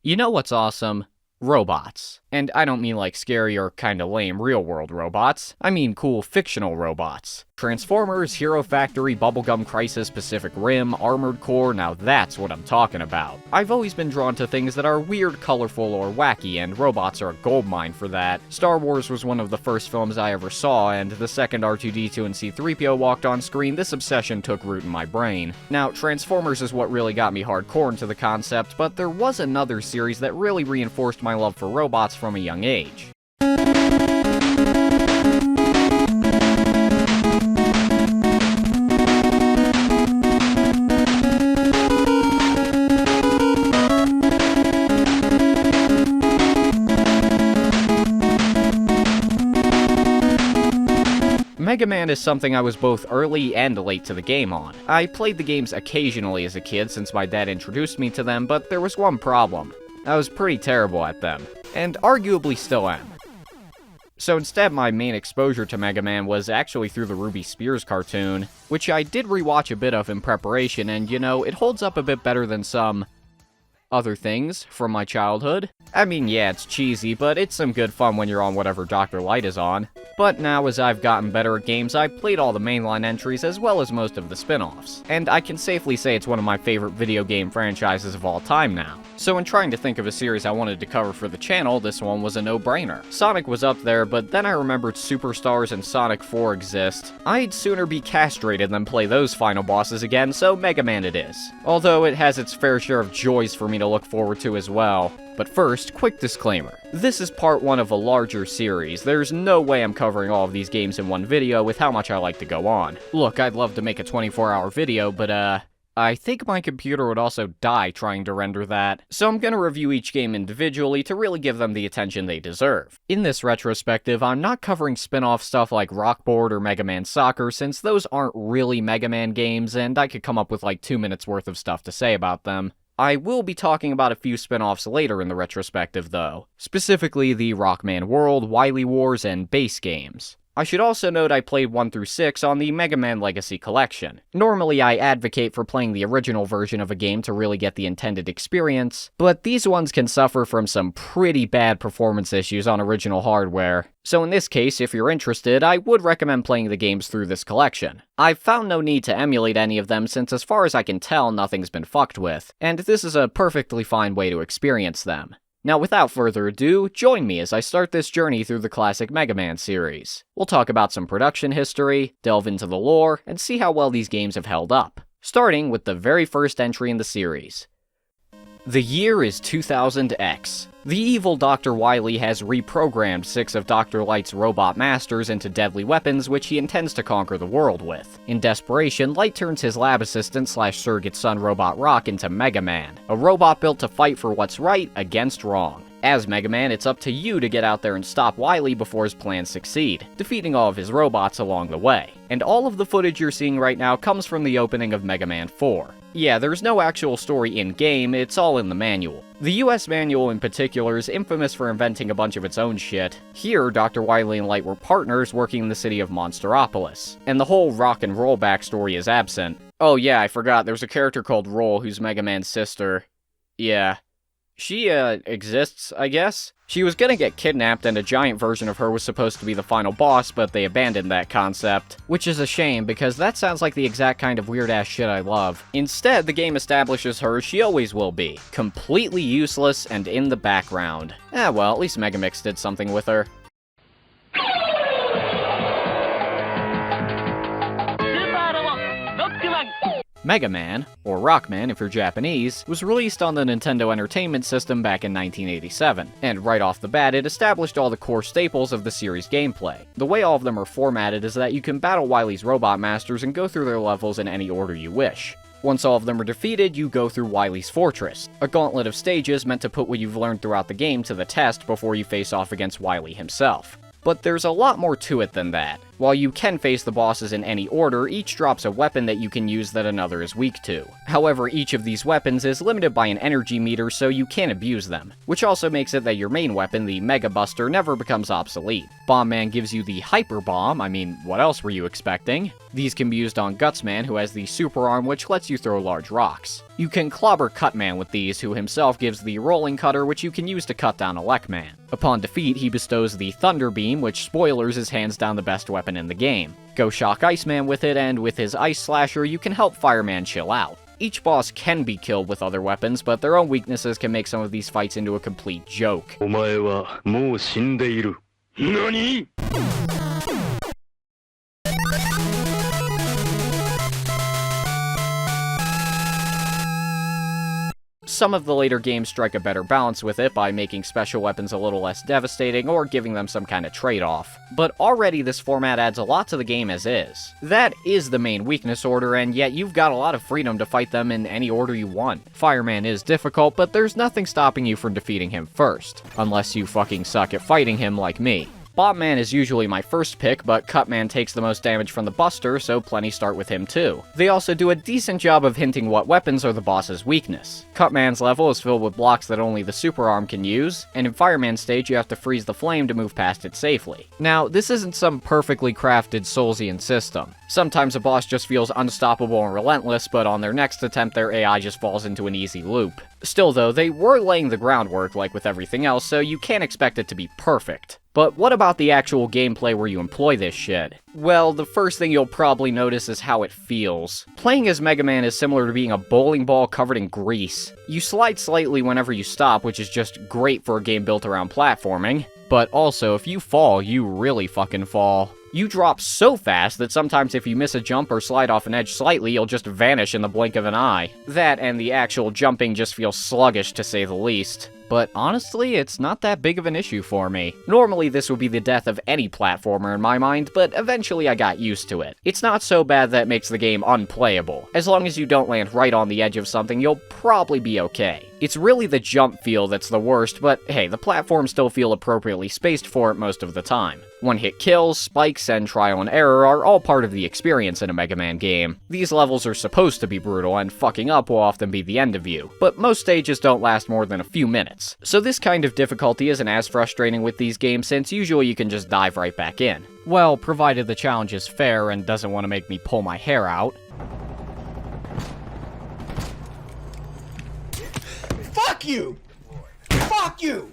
You know what's awesome? Robots. And I don't mean like scary or kinda lame real-world robots. I mean cool fictional robots. Transformers, Hero Factory, Bubblegum Crisis, Pacific Rim, Armored Core, now that's what I'm talking about. I've always been drawn to things that are weird, colorful, or wacky, and robots are a goldmine for that. Star Wars was one of the first films I ever saw, and the second R2-D2 and C-3PO walked on screen, this obsession took root in my brain. Now, Transformers is what really got me hardcore into the concept, but there was another series that really reinforced my love for robots from a young age. Mega Man is something I was both early and late to the game on. I played the games occasionally as a kid since my dad introduced me to them, but there was one problem. I was pretty terrible at them, and arguably still am. So instead, my main exposure to Mega Man was actually through the Ruby Spears cartoon, which I did rewatch a bit of in preparation, and you know, it holds up a bit better than some other things from my childhood. I mean, yeah, it's cheesy, but it's some good fun when you're on whatever Dr. Light is on. But now, as I've gotten better at games, I've played all the mainline entries as well as most of the spin-offs, and I can safely say it's one of my favorite video game franchises of all time now. So in trying to think of a series I wanted to cover for the channel, this one was a no-brainer. Sonic was up there, but then I remembered Superstars and Sonic 4 exist. I'd sooner be castrated than play those final bosses again, so Mega Man it is. Although it has its fair share of joys for me to look forward to as well. But first, quick disclaimer. This is part one of a larger series. There's no way I'm covering all of these games in one video with how much I like to go on. Look, I'd love to make a 24-hour video, but I think my computer would also die trying to render that, so I'm gonna review each game individually to really give them the attention they deserve. In this retrospective, I'm not covering spin-off stuff like Rockboard or Mega Man Soccer, since those aren't really Mega Man games, and I could come up with like 2 minutes worth of stuff to say about them. I will be talking about a few spin-offs later in the retrospective, though. Specifically the Rockman World, Wily Wars, and Base games. I should also note I played 1 through 6 on the Mega Man Legacy Collection. Normally I advocate for playing the original version of a game to really get the intended experience, but these ones can suffer from some pretty bad performance issues on original hardware. So in this case, if you're interested, I would recommend playing the games through this collection. I've found no need to emulate any of them since as far as I can tell, nothing's been fucked with, and this is a perfectly fine way to experience them. Now, without further ado, join me as I start this journey through the classic Mega Man series. We'll talk about some production history, delve into the lore, and see how well these games have held up. Starting with the very first entry in the series. The year is 2000X. The evil Dr. Wily has reprogrammed 6 of Dr. Light's robot masters into deadly weapons which he intends to conquer the world with. In desperation, Light turns his lab assistant slash surrogate son robot Rock into Mega Man, a robot built to fight for what's right against wrong. As Mega Man, it's up to you to get out there and stop Wily before his plans succeed, defeating all of his robots along the way. And all of the footage you're seeing right now comes from the opening of Mega Man 4. Yeah, there's no actual story in-game, it's all in the manual. The US manual in particular is infamous for inventing a bunch of its own shit. Here, Dr. Wily and Light were partners working in the city of Monsteropolis, and the whole rock and roll backstory is absent. Oh yeah, I forgot, there's a character called Roll who's Mega Man's sister. Yeah. She, exists, I guess? She was gonna get kidnapped and a giant version of her was supposed to be the final boss, but they abandoned that concept. Which is a shame, because that sounds like the exact kind of weird-ass shit I love. Instead, the game establishes her as she always will be. Completely useless and in the background. Well, at least Megamix did something with her. Mega Man, or Rockman if you're Japanese, was released on the Nintendo Entertainment System back in 1987, and right off the bat it established all the core staples of the series' gameplay. The way all of them are formatted is that you can battle Wily's robot masters and go through their levels in any order you wish. Once all of them are defeated, you go through Wily's Fortress, a gauntlet of stages meant to put what you've learned throughout the game to the test before you face off against Wily himself. But there's a lot more to it than that. While you can face the bosses in any order, each drops a weapon that you can use that another is weak to. However, each of these weapons is limited by an energy meter, so you can't abuse them, which also makes it that your main weapon, the Mega Buster, never becomes obsolete. Bomb Man gives you the Hyper Bomb, I mean, what else were you expecting? These can be used on Guts Man, who has the Super Arm, which lets you throw large rocks. You can clobber Cut Man with these, who himself gives the Rolling Cutter, which you can use to cut down Elec Man. Upon defeat, he bestows the Thunder Beam, which, spoilers, is hands down the best weapon in the game. Go shock Iceman with it, and with his Ice Slasher, you can help Fireman chill out. Each boss can be killed with other weapons, but their own weaknesses can make some of these fights into a complete joke. お前はもう死んでいる。何? Some of the later games strike a better balance with it by making special weapons a little less devastating or giving them some kind of trade-off. But already this format adds a lot to the game as is. That is the main weakness order, and yet you've got a lot of freedom to fight them in any order you want. Fireman is difficult, but there's nothing stopping you from defeating him first. Unless you fucking suck at fighting him like me. Bomb Man is usually my first pick, but Cut Man takes the most damage from the Buster, so plenty start with him too. They also do a decent job of hinting what weapons are the boss's weakness. Cut Man's level is filled with blocks that only the Super Arm can use, and in Fireman's stage you have to freeze the flame to move past it safely. Now, this isn't some perfectly crafted Soulsian system. Sometimes a boss just feels unstoppable and relentless, but on their next attempt their AI just falls into an easy loop. Still though, they were laying the groundwork like with everything else, so you can't expect it to be perfect. But what about the actual gameplay where you employ this shit? Well, the first thing you'll probably notice is how it feels. Playing as Mega Man is similar to being a bowling ball covered in grease. You slide slightly whenever you stop, which is just great for a game built around platforming. But also, if you fall, you really fucking fall. You drop so fast that sometimes if you miss a jump or slide off an edge slightly, you'll just vanish in the blink of an eye. That and the actual jumping just feels sluggish to say the least. But honestly, it's not that big of an issue for me. Normally this would be the death of any platformer in my mind, but eventually I got used to it. It's not so bad that it makes the game unplayable. As long as you don't land right on the edge of something, you'll probably be okay. It's really the jump feel that's the worst, but hey, the platforms still feel appropriately spaced for it most of the time. One-hit kills, spikes, and trial and error are all part of the experience in a Mega Man game. These levels are supposed to be brutal, and fucking up will often be the end of you, but most stages don't last more than a few minutes. So this kind of difficulty isn't as frustrating with these games, since usually you can just dive right back in. Well, provided the challenge is fair and doesn't want to make me pull my hair out. Fuck you! Fuck you!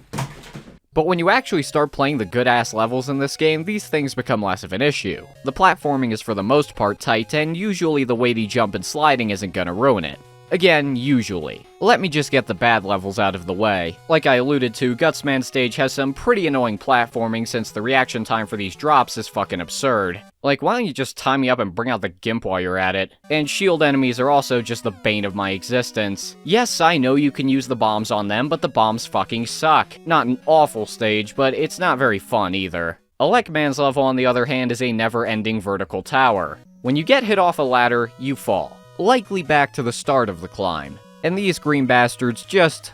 But when you actually start playing the good-ass levels in this game, these things become less of an issue. The platforming is for the most part tight, and usually the weighty jump and sliding isn't gonna ruin it. Again, usually. Let me just get the bad levels out of the way. Like I alluded to, Gutsman stage has some pretty annoying platforming since the reaction time for these drops is fucking absurd. Like, why don't you just tie me up and bring out the gimp while you're at it? And shield enemies are also just the bane of my existence. Yes, I know you can use the bombs on them, but the bombs fucking suck. Not an awful stage, but it's not very fun either. Elec Man's level, on the other hand, is a never-ending vertical tower. When you get hit off a ladder, you fall. Likely back to the start of the climb. And these green bastards just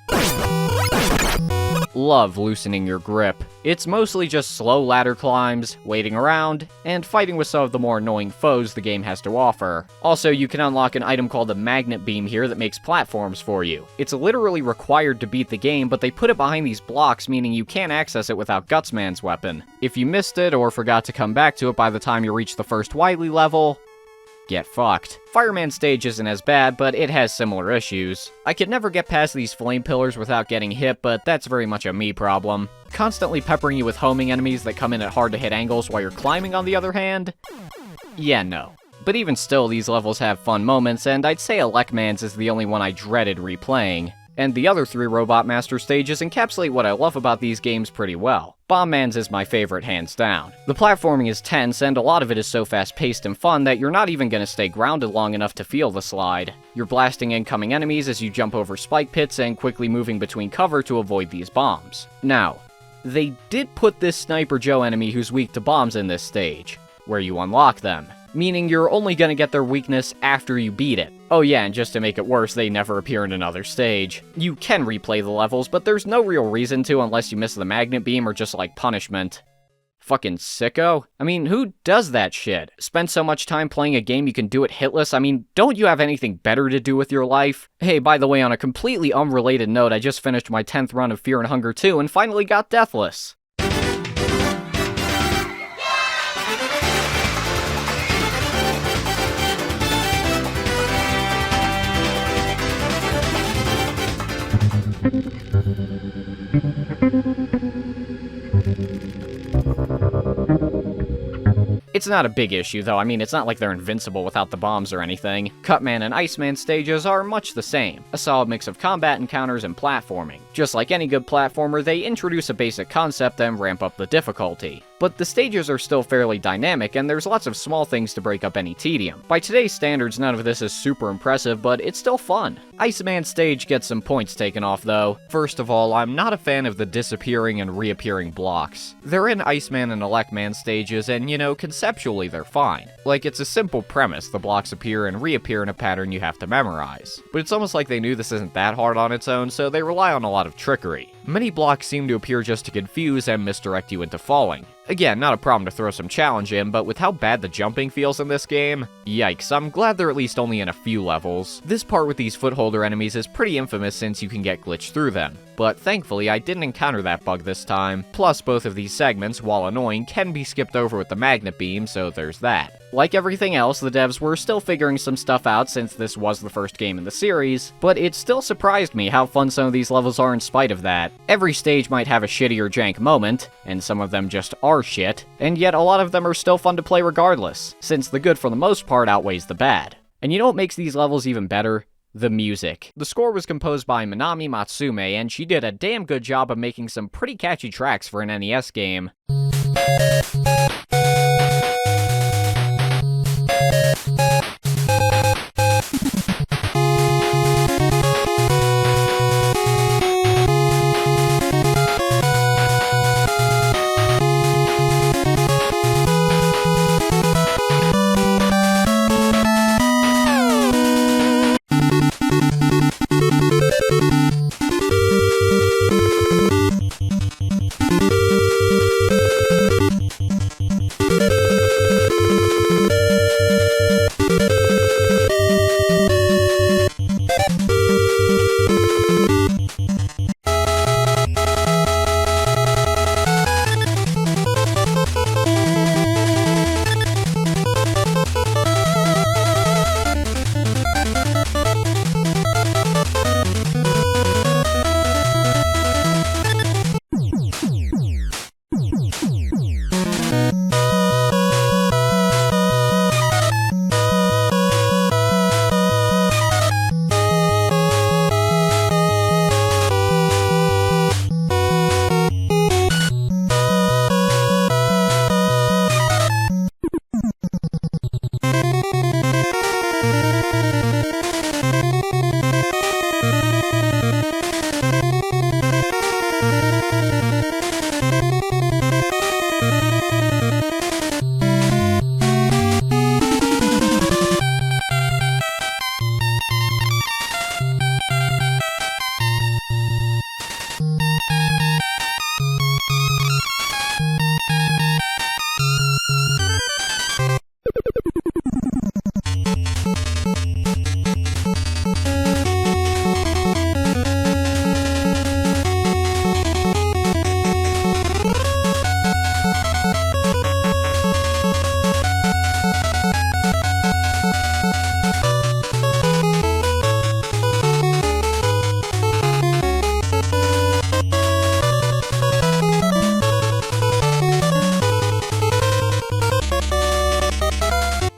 love loosening your grip. It's mostly just slow ladder climbs, waiting around, and fighting with some of the more annoying foes the game has to offer. Also, you can unlock an item called the Magnet Beam here that makes platforms for you. It's literally required to beat the game, but they put it behind these blocks, meaning you can't access it without Gutsman's weapon. If you missed it or forgot to come back to it by the time you reach the first Wily level, get fucked. Fireman stage isn't as bad, but it has similar issues. I could never get past these flame pillars without getting hit, but that's very much a me problem. Constantly peppering you with homing enemies that come in at hard to hit angles while you're climbing, on the other hand? Yeah, no. But even still, these levels have fun moments, and I'd say Elec Man's is the only one I dreaded replaying. And the other three Robot Master stages encapsulate what I love about these games pretty well. Bomb Man's is my favorite, hands down. The platforming is tense, and a lot of it is so fast-paced and fun that you're not even gonna stay grounded long enough to feel the slide. You're blasting incoming enemies as you jump over spike pits and quickly moving between cover to avoid these bombs. Now, they did put this Sniper Joe enemy who's weak to bombs in this stage, where you unlock them. Meaning you're only gonna get their weakness after you beat it. Oh yeah, and just to make it worse, they never appear in another stage. You can replay the levels, but there's no real reason to unless you miss the Magnet Beam or just like punishment. Fucking sicko. I mean, who does that shit? Spend so much time playing a game you can do it hitless? I mean, don't you have anything better to do with your life? Hey, by the way, on a completely unrelated note, I just finished my 10th run of Fear and Hunger 2 and finally got deathless. It's not a big issue, though. I mean, it's not like they're invincible without the bombs or anything. Cutman and Iceman stages are much the same. A solid mix of combat encounters and platforming. Just like any good platformer, they introduce a basic concept and ramp up the difficulty. But the stages are still fairly dynamic, and there's lots of small things to break up any tedium. By today's standards, none of this is super impressive, but it's still fun. Iceman stage gets some points taken off, though. First of all, I'm not a fan of the disappearing and reappearing blocks. They're in Iceman and Electman stages, and, you know, conceptually they're fine. Like, it's a simple premise, the blocks appear and reappear in a pattern you have to memorize. But it's almost like they knew this isn't that hard on its own, so they rely on a lot of trickery. Many blocks seem to appear just to confuse and misdirect you into falling. Again, not a problem to throw some challenge in, but with how bad the jumping feels in this game, yikes, I'm glad they're at least only in a few levels. This part with these footholder enemies is pretty infamous since you can get glitched through them, but thankfully I didn't encounter that bug this time. Plus, both of these segments, while annoying, can be skipped over with the magnet beam, so there's that. Like everything else, the devs were still figuring some stuff out since this was the first game in the series, but it still surprised me how fun some of these levels are in spite of that. Every stage might have a shitty or jank moment, and some of them just are shit, and yet a lot of them are still fun to play regardless, since the good for the most part outweighs the bad. And you know what makes these levels even better? The music. The score was composed by Minami Matsume, and she did a damn good job of making some pretty catchy tracks for an NES game.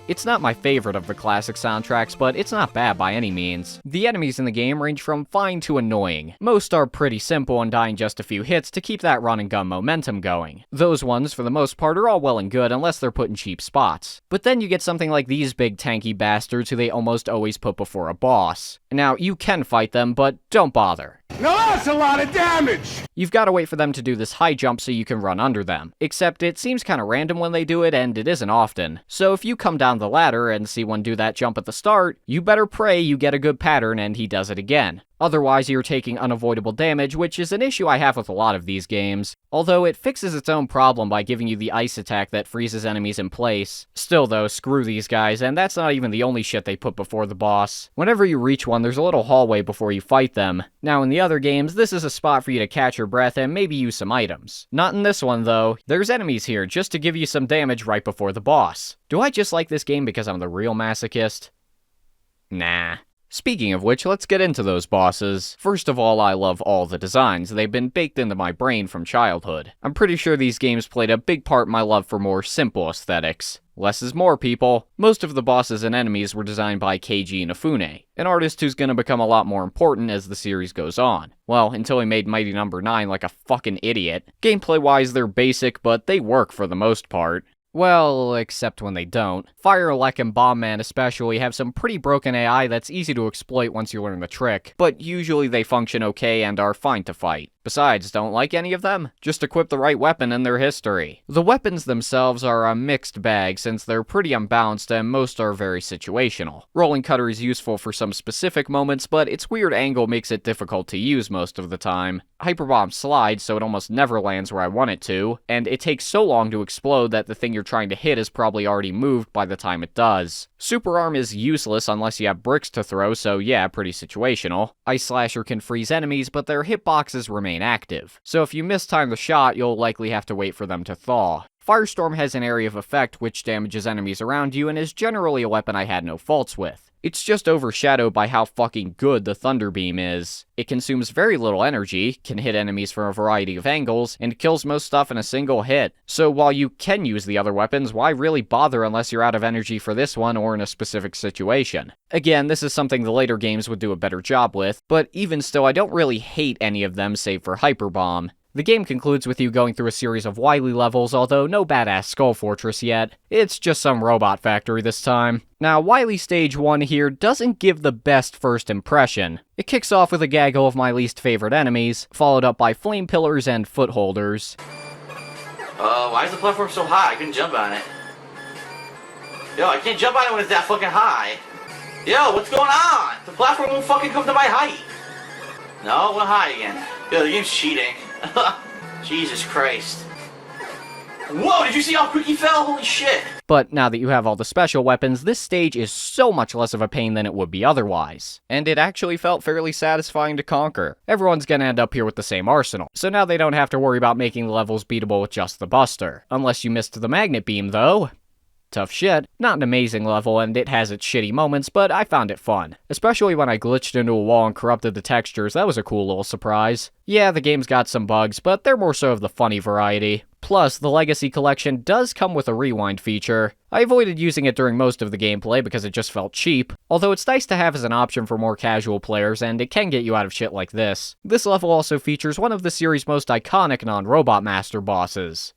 It's not my favorite of the classic soundtracks, but it's not bad by any means. The enemies in the game range from fine to annoying. Most are pretty simple and die in just a few hits to keep that run and gun momentum going. Those ones, for the most part, are all well and good unless they're put in cheap spots. But then you get something like these big tanky bastards who they almost always put before a boss. Now, you can fight them, but don't bother. Now that's a lot of damage! You've got to wait for them to do this high jump so you can run under them. Except it seems kinda random when they do it, and it isn't often. So if you come down the ladder and see one do that jump at the start, you better pray you get a good pattern and he does it again. Otherwise, you're taking unavoidable damage, which is an issue I have with a lot of these games. Although it fixes its own problem by giving you the ice attack that freezes enemies in place. Still though, screw these guys, and that's not even the only shit they put before the boss. Whenever you reach one, there's a little hallway before you fight them. Now in the other games, this is a spot for you to catch your breath and maybe use some items. Not in this one though. There's enemies here just to give you some damage right before the boss. Do I just like this game because I'm the real masochist? Nah. Speaking of which, let's get into those bosses. First of all, I love all the designs. They've been baked into my brain from childhood. I'm pretty sure these games played a big part in my love for more simple aesthetics. Less is more, people. Most of the bosses and enemies were designed by Keiji Inafune, an artist who's gonna become a lot more important as the series goes on. Well, until he made Mighty No. 9 like a fucking idiot. Gameplay-wise, they're basic, but they work for the most part. Well, except when they don't. Fire Elec and Bomb Man especially have some pretty broken AI that's easy to exploit once you learn the trick, but usually they function okay and are fine to fight. Besides, don't like any of them? Just equip the right weapon in their history. The weapons themselves are a mixed bag since they're pretty unbalanced and most are very situational. Rolling Cutter is useful for some specific moments, but its weird angle makes it difficult to use most of the time. Hyperbomb slides so it almost never lands where I want it to, and it takes so long to explode that the thing you're trying to hit is probably already moved by the time it does. Super Arm is useless unless you have bricks to throw, so yeah, pretty situational. Ice Slasher can freeze enemies, but their hitboxes remain active. So if you mistime the shot, you'll likely have to wait for them to thaw. Firestorm has an area of effect which damages enemies around you and is generally a weapon I had no faults with. It's just overshadowed by how fucking good the Thunder Beam is. It consumes very little energy, can hit enemies from a variety of angles, and kills most stuff in a single hit. So while you can use the other weapons, why really bother unless you're out of energy for this one or in a specific situation? Again, this is something the later games would do a better job with, but even still I don't really hate any of them save for Hyper Bomb. The game concludes with you going through a series of Wily levels, although no badass Skull Fortress yet. It's just some robot factory this time. Now, Wily Stage 1 here doesn't give the best first impression. It kicks off with a gaggle of my least favorite enemies, followed up by flame pillars and footholders. Why is the platform so high? I couldn't jump on it. Yo, I can't jump on it when it's that fucking high. Yo, what's going on? The platform won't fucking come to my height. No, it went high again. Yo, the game's cheating. Jesus Christ. Whoa, did you see how quick he fell? Holy shit. But now that you have all the special weapons, this stage is so much less of a pain than it would be otherwise. And it actually felt fairly satisfying to conquer. Everyone's gonna end up here with the same arsenal, so now they don't have to worry about making the levels beatable with just the Buster. Unless you missed the Magnet Beam, though. Tough shit. Not an amazing level, and it has its shitty moments, but I found it fun. Especially when I glitched into a wall and corrupted the textures, that was a cool little surprise. Yeah, the game's got some bugs, but they're more so of the funny variety. Plus, the Legacy Collection does come with a rewind feature. I avoided using it during most of the gameplay because it just felt cheap, although it's nice to have as an option for more casual players, and it can get you out of shit like this. This level also features one of the series' most iconic non-Robot Master bosses.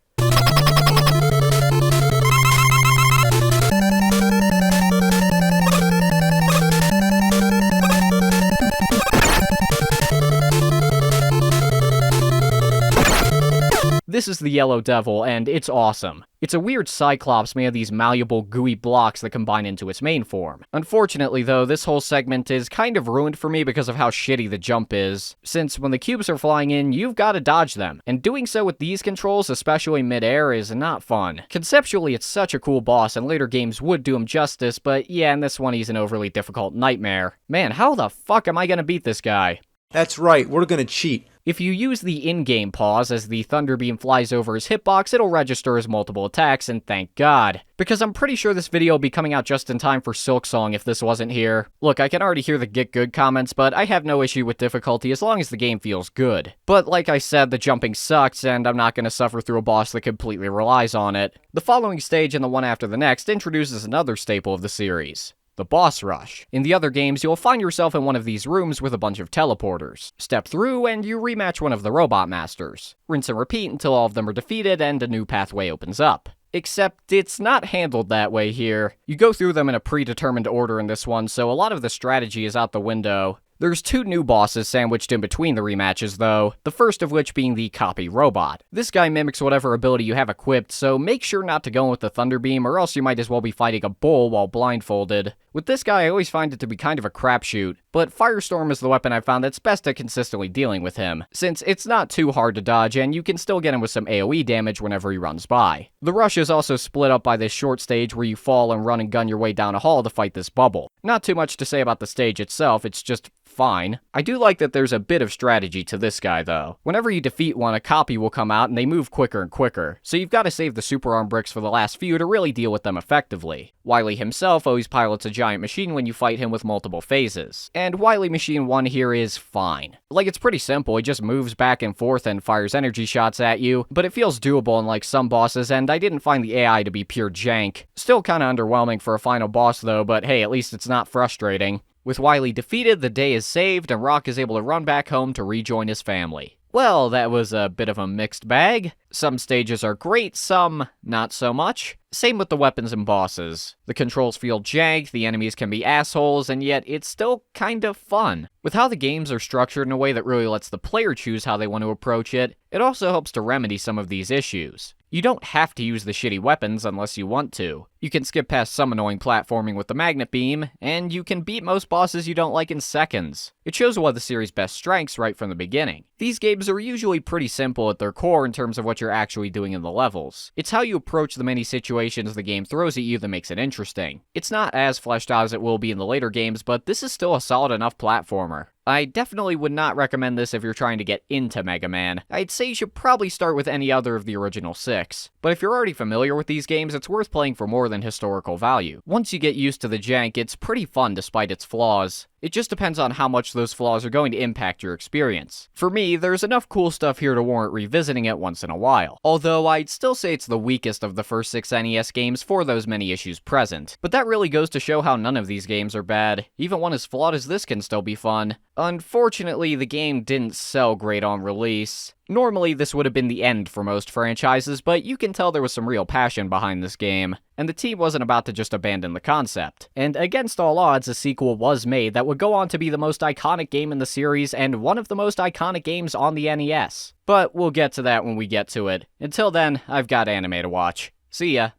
This is the Yellow Devil, and it's awesome. It's a weird Cyclops made of these malleable, gooey blocks that combine into its main form. Unfortunately, though, this whole segment is kind of ruined for me because of how shitty the jump is. Since when the cubes are flying in, you've got to dodge them, and doing so with these controls, especially mid-air, is not fun. Conceptually, it's such a cool boss, and later games would do him justice, but yeah, in this one he's an overly difficult nightmare. Man, how the fuck am I gonna beat this guy? That's right, we're gonna cheat. If you use the in-game pause as the Thunder Beam flies over his hitbox, it'll register as multiple attacks, and thank God. Because I'm pretty sure this video will be coming out just in time for Silksong if this wasn't here. Look, I can already hear the get good comments, but I have no issue with difficulty as long as the game feels good. But like I said, the jumping sucks, and I'm not gonna suffer through a boss that completely relies on it. The following stage and the one after the next introduces another staple of the series. The boss rush. In the other games, you'll find yourself in one of these rooms with a bunch of teleporters. Step through, and you rematch one of the Robot Masters. Rinse and repeat until all of them are defeated and a new pathway opens up. Except it's not handled that way here. You go through them in a predetermined order in this one, so a lot of the strategy is out the window. There's two new bosses sandwiched in between the rematches, though, the first of which being the Copy Robot. This guy mimics whatever ability you have equipped, so make sure not to go with the Thunder Beam or else you might as well be fighting a bull while blindfolded. With this guy, I always find it to be kind of a crapshoot, but Firestorm is the weapon I've found that's best at consistently dealing with him, since it's not too hard to dodge and you can still get him with some AoE damage whenever he runs by. The rush is also split up by this short stage where you fall and run and gun your way down a hall to fight this bubble. Not too much to say about the stage itself, it's just fine. I do like that there's a bit of strategy to this guy though. Whenever you defeat one, a copy will come out and they move quicker and quicker, so you've got to save the super arm bricks for the last few to really deal with them effectively. Wily himself always pilots a giant machine when you fight him with multiple phases. And Wily Machine 1 here is fine. Like, it's pretty simple, he just moves back and forth and fires energy shots at you, but it feels doable unlike some bosses, and I didn't find the AI to be pure jank. Still kinda underwhelming for a final boss though, but hey, at least it's not frustrating. With Wily defeated, the day is saved, and Rock is able to run back home to rejoin his family. Well, that was a bit of a mixed bag. Some stages are great, some not so much. Same with the weapons and bosses. The controls feel jank, the enemies can be assholes, and yet it's still kind of fun. With how the games are structured in a way that really lets the player choose how they want to approach it, it also helps to remedy some of these issues. You don't have to use the shitty weapons unless you want to. You can skip past some annoying platforming with the magnet beam, and you can beat most bosses you don't like in seconds. It shows one of the series' best strengths right from the beginning. These games are usually pretty simple at their core in terms of what you're actually doing in the levels. It's how you approach the many situations the game throws at you that makes it interesting. It's not as fleshed out as it will be in the later games, but this is still a solid enough platformer. I definitely would not recommend this if you're trying to get into Mega Man. I'd say you should probably start with any other of the original 6. But if you're already familiar with these games, it's worth playing for more than historical value. Once you get used to the jank, it's pretty fun despite its flaws. It just depends on how much those flaws are going to impact your experience. For me, there's enough cool stuff here to warrant revisiting it once in a while. Although I'd still say it's the weakest of the first 6 NES games for those many issues present. But that really goes to show how none of these games are bad. Even one as flawed as this can still be fun. Unfortunately, the game didn't sell great on release. Normally, this would have been the end for most franchises, but you can tell there was some real passion behind this game, and the team wasn't about to just abandon the concept. And against all odds, a sequel was made that would go on to be the most iconic game in the series and one of the most iconic games on the NES. But we'll get to that when we get to it. Until then, I've got anime to watch. See ya.